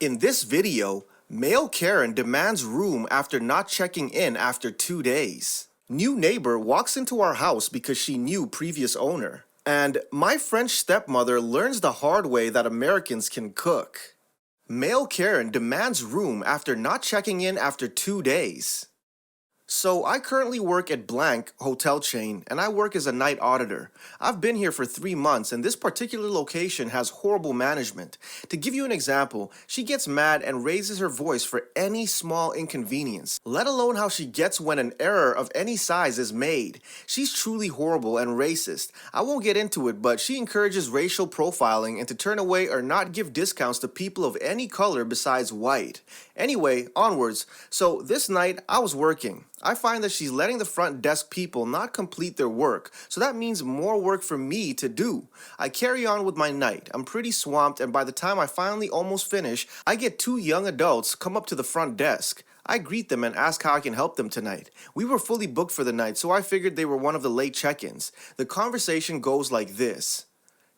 In this video, male Karen demands room after not checking in after 2 days. New neighbor walks into our house because she knew previous owner. And my French stepmother learns the hard way that Americans can cook. Male Karen demands room after not checking in after 2 days. So I currently work at blank hotel chain and I work as a night auditor. I've been here for 3 months and this particular location has horrible management. To give you an example, she gets mad and raises her voice for any small inconvenience, let alone how she gets when an error of any size is made. She's truly horrible and racist. I won't get into it, but she encourages racial profiling and to turn away or not give discounts to people of any color besides white. Anyway, onwards. So this night I was working. I find that she's letting the front desk people not complete their work, so that means more work for me to do. I carry on with my night. I'm pretty swamped, and by the time I finally almost finish, I get 2 young adults come up to the front desk. I greet them and ask how I can help them tonight. We were fully booked for the night, so I figured they were one of the late check-ins. The conversation goes like this.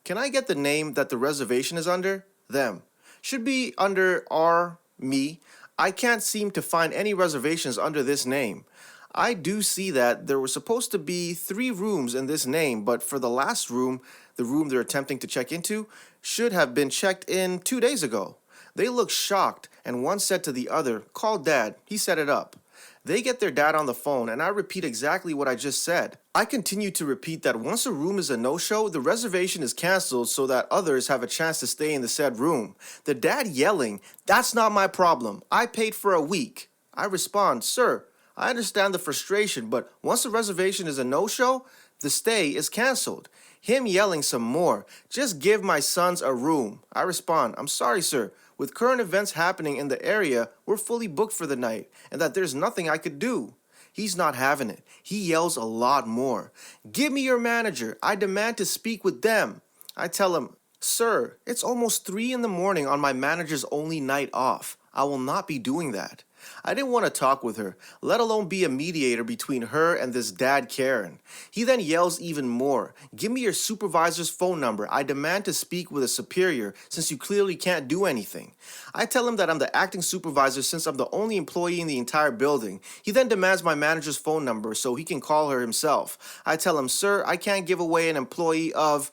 Can I get the name that the reservation is under? Them. Should be under R, me. I can't seem to find any reservations under this name. I do see that there were supposed to be 3 rooms in this name, but for the last room, the room they're attempting to check into, should have been checked in 2 days ago. They look shocked, and one said to the other, "Call Dad, he set it up." They get their dad on the phone, and I repeat exactly what I just said. I continue to repeat that once a room is a no-show, the reservation is canceled so that others have a chance to stay in the said room. The dad yelling, "That's not my problem. I paid for a week." I respond, "Sir, I understand the frustration, but once the reservation is a no-show, the stay is canceled." Him yelling some more, "Just give my sons a room." I respond, "I'm sorry, sir. With current events happening in the area, we're fully booked for the night, and that there's nothing I could do." He's not having it. He yells a lot more. "Give me your manager. I demand to speak with them." I tell him, "Sir, it's almost 3 in the morning on my manager's only night off. I will not be doing that." I didn't want to talk with her, let alone be a mediator between her and this dad Karen. He then yells even more, "Give me your supervisor's phone number. I demand to speak with a superior since you clearly can't do anything." I tell him that I'm the acting supervisor since I'm the only employee in the entire building. He then demands my manager's phone number so he can call her himself. I tell him, "Sir, I can't give away an employee of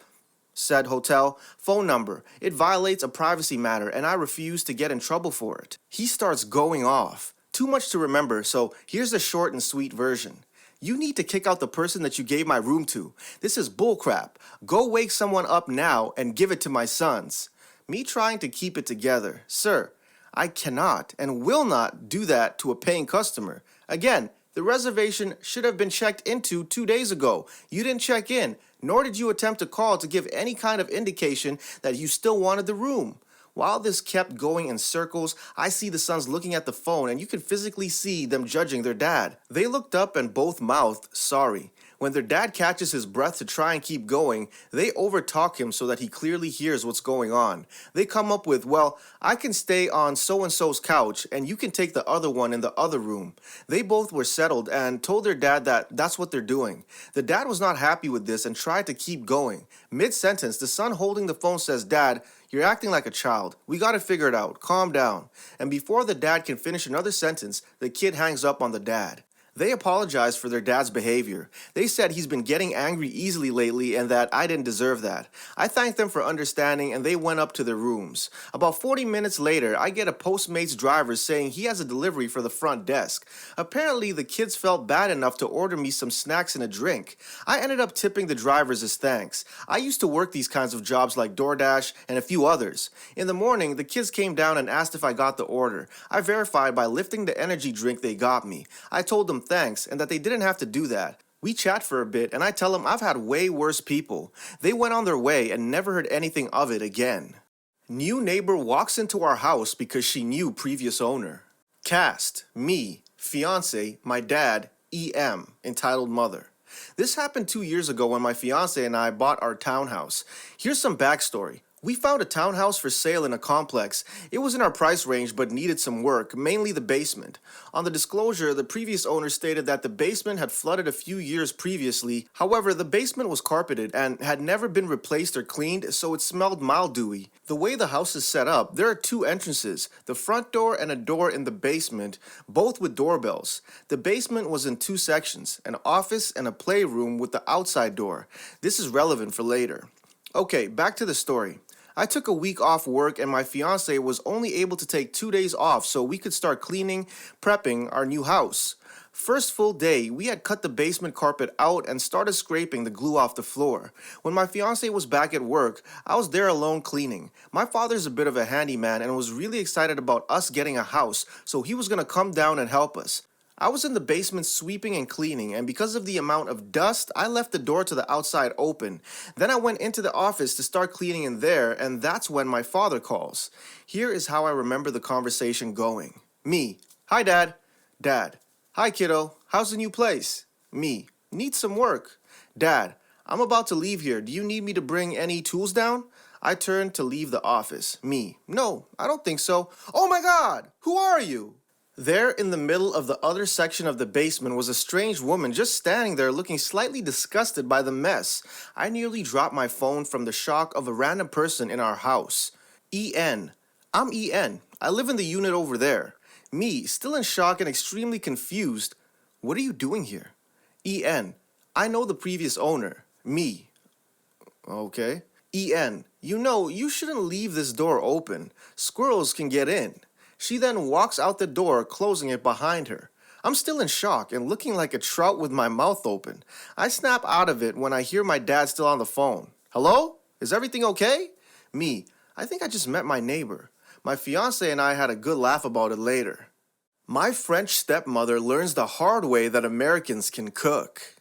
said hotel phone number. It violates a privacy matter and I refuse to get in trouble for it." He starts going off. Too much to remember, so here's the short and sweet version. "You need to kick out the person that you gave my room to. This is bullcrap. Go wake someone up now and give it to my sons." Me trying to keep it together. "Sir, I cannot and will not do that to a paying customer. Again, the reservation should have been checked into 2 days ago. You didn't check in, nor did you attempt to call to give any kind of indication that you still wanted the room." While this kept going in circles, I see the sons looking at the phone and you can physically see them judging their dad. They looked up and both mouthed, "Sorry." When their dad catches his breath to try and keep going, they overtalk him so that he clearly hears what's going on. They come up with, "Well, I can stay on so-and-so's couch and you can take the other one in the other room." They both were settled and told their dad that that's what they're doing. The dad was not happy with this and tried to keep going. Mid-sentence, the son holding the phone says, "Dad, you're acting like a child. We gotta figure it out. Calm down." And before the dad can finish another sentence, the kid hangs up on the dad. They apologized for their dad's behavior. They said he's been getting angry easily lately and that I didn't deserve that. I thanked them for understanding and they went up to their rooms. About 40 minutes later, I get a Postmates driver saying he has a delivery for the front desk. Apparently, the kids felt bad enough to order me some snacks and a drink. I ended up tipping the drivers as thanks. I used to work these kinds of jobs like DoorDash and a few others. In the morning, the kids came down and asked if I got the order. I verified by lifting the energy drink they got me. I told them thanks and that they didn't have to do that. We chat for a bit and I tell them I've had way worse people. They went on their way and never heard anything of it again. New neighbor walks into our house because she knew previous owner. Cast, me, fiance, my dad, EM, entitled mother. This happened 2 years ago when my fiance and I bought our townhouse. Here's some backstory. We found a townhouse for sale in a complex. It was in our price range but needed some work, mainly the basement. On the disclosure, the previous owner stated that the basement had flooded a few years previously. However, the basement was carpeted and had never been replaced or cleaned, so it smelled mildewy. The way the house is set up, there are two entrances, the front door and a door in the basement, both with doorbells. The basement was in two sections, an office and a playroom with the outside door. This is relevant for later. Okay, back to the story. I took a week off work and my fiance was only able to take 2 days off so we could start cleaning, prepping our new house. First full day, we had cut the basement carpet out and started scraping the glue off the floor. When my fiance was back at work, I was there alone cleaning. My father's a bit of a handyman and was really excited about us getting a house, so he was gonna come down and help us. I was in the basement sweeping and cleaning, and because of the amount of dust, I left the door to the outside open. Then I went into the office to start cleaning in there, and that's when my father calls. Here is how I remember the conversation going. Me: "Hi, Dad." Dad: "Hi, kiddo. How's the new place?" Me: "Needs some work." Dad: "I'm about to leave here. Do you need me to bring any tools down?" I turned to leave the office. Me: "No, I don't think so." "Oh my God! Who are you?" There in the middle of the other section of the basement was a strange woman just standing there looking slightly disgusted by the mess. I nearly dropped my phone from the shock of a random person in our house. EN. I'm EN. I live in the unit over there. Me, still in shock and extremely confused. What are you doing here? EN. I know the previous owner. Me. Okay. EN. You shouldn't leave this door open. Squirrels can get in. She then walks out the door, closing it behind her. I'm still in shock and looking like a trout with my mouth open. I snap out of it when I hear my dad still on the phone. "Hello? Is everything okay?" Me: "I think I just met my neighbor." My fiance and I had a good laugh about it later. My French stepmother learns the hard way that Americans can cook.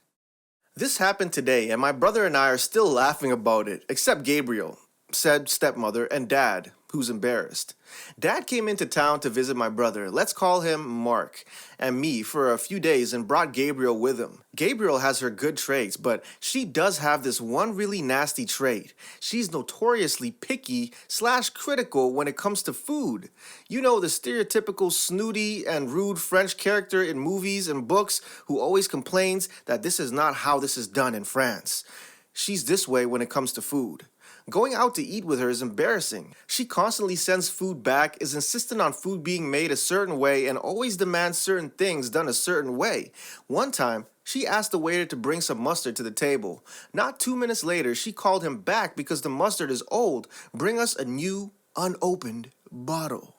This happened today, and my brother and I are still laughing about it, except Gabriel, said stepmother, and Dad, who's embarrassed. Dad came into town to visit my brother, let's call him Mark, and me for a few days and brought Gabriel with him. Gabriel has her good traits, but she does have this one really nasty trait. She's notoriously picky/critical when it comes to food. You know, the stereotypical snooty and rude French character in movies and books who always complains that this is not how this is done in France. She's this way when it comes to food. Going out to eat with her is embarrassing. She constantly sends food back, is insistent on food being made a certain way, and always demands certain things done a certain way. One time, she asked the waiter to bring some mustard to the table. Not 2 minutes later, she called him back because the mustard is old. Bring us a new, unopened bottle.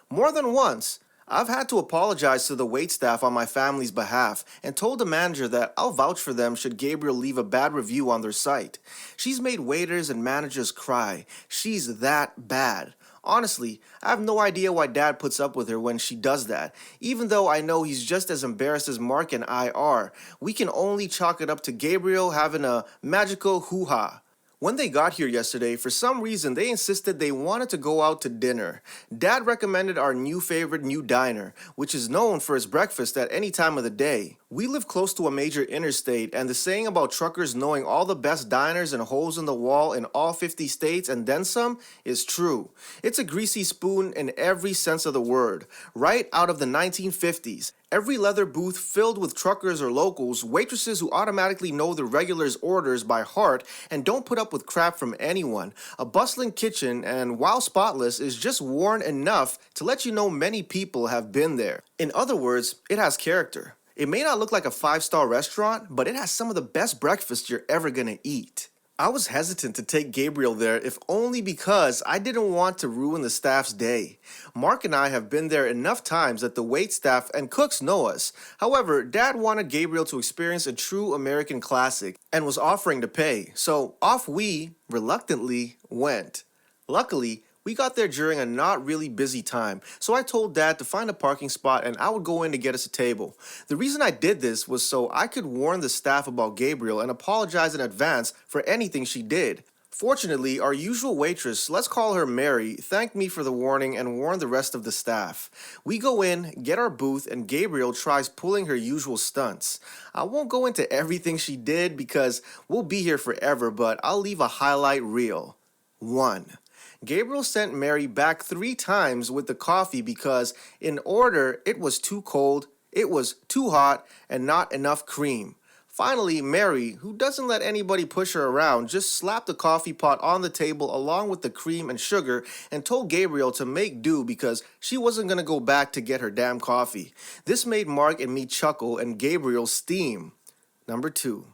More than once, I've had to apologize to the waitstaff on my family's behalf and told the manager that I'll vouch for them should Gabriel leave a bad review on their site. She's made waiters and managers cry. She's that bad. Honestly, I have no idea why Dad puts up with her when she does that. Even though I know he's just as embarrassed as Mark and I are, we can only chalk it up to Gabriel having a magical hoo-ha. When they got here yesterday, for some reason they insisted they wanted to go out to dinner. Dad recommended our favorite new diner, which is known for its breakfast at any time of the day. We live close to a major interstate, and the saying about truckers knowing all the best diners and holes in the wall in all 50 states and then some is true. It's a greasy spoon in every sense of the word, right out of the 1950s. Every leather booth filled with truckers or locals, waitresses who automatically know the regulars' orders by heart and don't put up with crap from anyone. A bustling kitchen, and while spotless, is just worn enough to let you know many people have been there. In other words, it has character. It may not look like a 5-star restaurant, but it has some of the best breakfast you're ever gonna eat. I was hesitant to take Gabriel there if only because I didn't want to ruin the staff's day. Mark and I have been there enough times that the waitstaff and cooks know us. However, Dad wanted Gabriel to experience a true American classic and was offering to pay, so off we, reluctantly, went. Luckily, we got there during a not really busy time, so I told Dad to find a parking spot and I would go in to get us a table. The reason I did this was so I could warn the staff about Gabriel and apologize in advance for anything she did. Fortunately, our usual waitress, let's call her Mary, thanked me for the warning and warned the rest of the staff. We go in, get our booth, and Gabriel tries pulling her usual stunts. I won't go into everything she did because we'll be here forever, but I'll leave a highlight reel. 1. Gabriel sent Mary back 3 times with the coffee because, in order, it was too cold, it was too hot, and not enough cream. Finally, Mary, who doesn't let anybody push her around, just slapped the coffee pot on the table along with the cream and sugar and told Gabriel to make do because she wasn't going to go back to get her damn coffee. This made Mark and me chuckle and Gabriel steam. Number 2.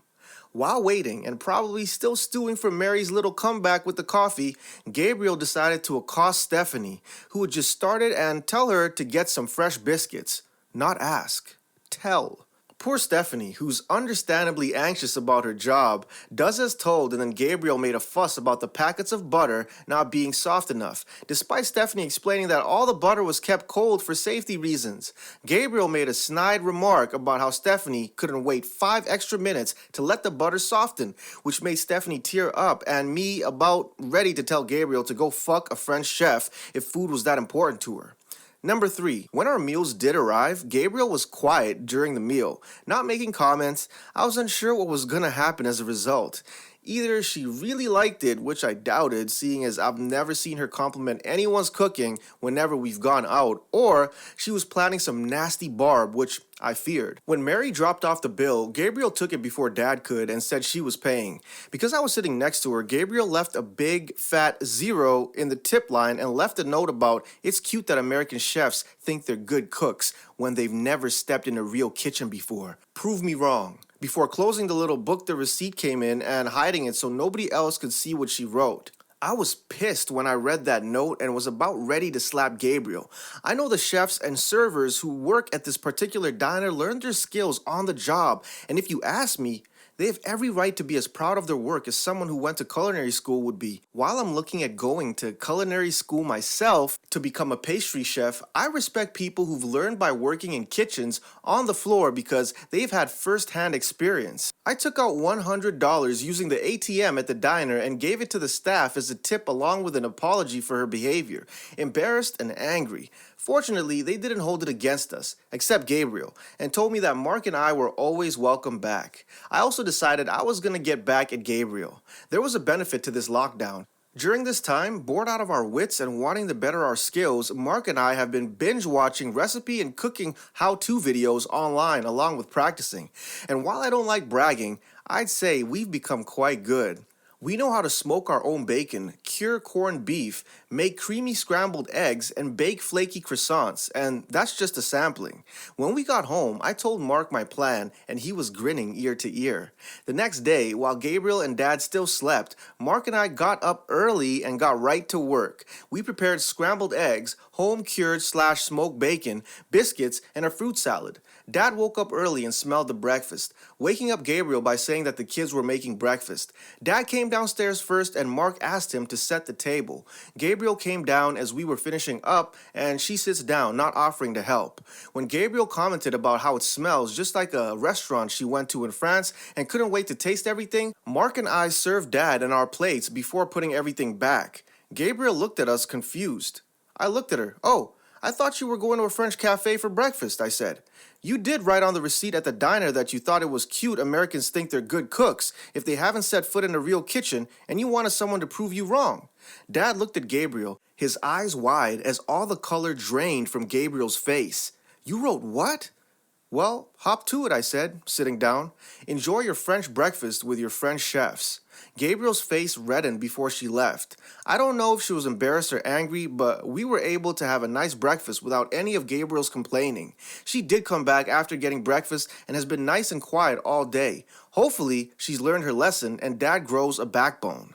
While waiting and probably still stewing for Mary's little comeback with the coffee, Gabriel decided to accost Stephanie, who had just started, and tell her to get some fresh biscuits. Not ask. Tell. Poor Stephanie, who's understandably anxious about her job, does as told, and then Gabriel made a fuss about the packets of butter not being soft enough, despite Stephanie explaining that all the butter was kept cold for safety reasons. Gabriel made a snide remark about how Stephanie couldn't wait 5 extra minutes to let the butter soften, which made Stephanie tear up and me about ready to tell Gabriel to go fuck a French chef if food was that important to her. Number 3, when our meals did arrive, Gabriel was quiet during the meal, not making comments. I was unsure what was gonna happen as a result. Either she really liked it, which I doubted, seeing as I've never seen her compliment anyone's cooking whenever we've gone out, or she was planning some nasty barb, which I feared. When Mary dropped off the bill, Gabriel took it before Dad could and said she was paying. Because I was sitting next to her, Gabriel left a big, fat 0 in the tip line and left a note about it's cute that American chefs think they're good cooks when they've never stepped in a real kitchen before. Prove me wrong. Before closing the little book, the receipt came in and hiding it so nobody else could see what she wrote. I was pissed when I read that note and was about ready to slap Gabriel. I know the chefs and servers who work at this particular diner learned their skills on the job, and if you ask me, they have every right to be as proud of their work as someone who went to culinary school would be. While I'm looking at going to culinary school myself to become a pastry chef, I respect people who've learned by working in kitchens on the floor because they've had first-hand experience. I took out $100 using the ATM at the diner and gave it to the staff as a tip along with an apology for her behavior, embarrassed and angry. Fortunately, they didn't hold it against us, except Gabriel, and told me that Mark and I were always welcome back. I also decided I was going to get back at Gabriel. There was a benefit to this lockdown. During this time, bored out of our wits and wanting to better our skills, Mark and I have been binge watching recipe and cooking how-to videos online along with practicing. And while I don't like bragging, I'd say we've become quite good. We know how to smoke our own bacon, cure corned beef, make creamy scrambled eggs, and bake flaky croissants, and that's just a sampling. When we got home, I told Mark my plan, and he was grinning ear to ear. The next day, while Gabriel and Dad still slept, Mark and I got up early and got right to work. We prepared scrambled eggs, home-cured / smoked bacon, biscuits, and a fruit salad. Dad woke up early and smelled the breakfast, waking up Gabriel by saying that the kids were making breakfast. Dad came downstairs first and Mark asked him to set the table. Gabriel came down as we were finishing up and she sits down, not offering to help. When Gabriel commented about how it smells just like a restaurant she went to in France and couldn't wait to taste everything, Mark and I served Dad and our plates before putting everything back. Gabriel looked at us confused. I looked at her. "Oh, I thought you were going to a French cafe for breakfast," I said. "You did write on the receipt at the diner that you thought it was cute Americans think they're good cooks if they haven't set foot in a real kitchen and you wanted someone to prove you wrong." Dad looked at Gabriel, his eyes wide as all the color drained from Gabriel's face. "You wrote what?" "Well, hop to it," I said, sitting down. "Enjoy your French breakfast with your French chefs." Gabriel's face reddened before she left. I don't know if she was embarrassed or angry, but we were able to have a nice breakfast without any of Gabriel's complaining. She did come back after getting breakfast and has been nice and quiet all day. Hopefully, she's learned her lesson and Dad grows a backbone.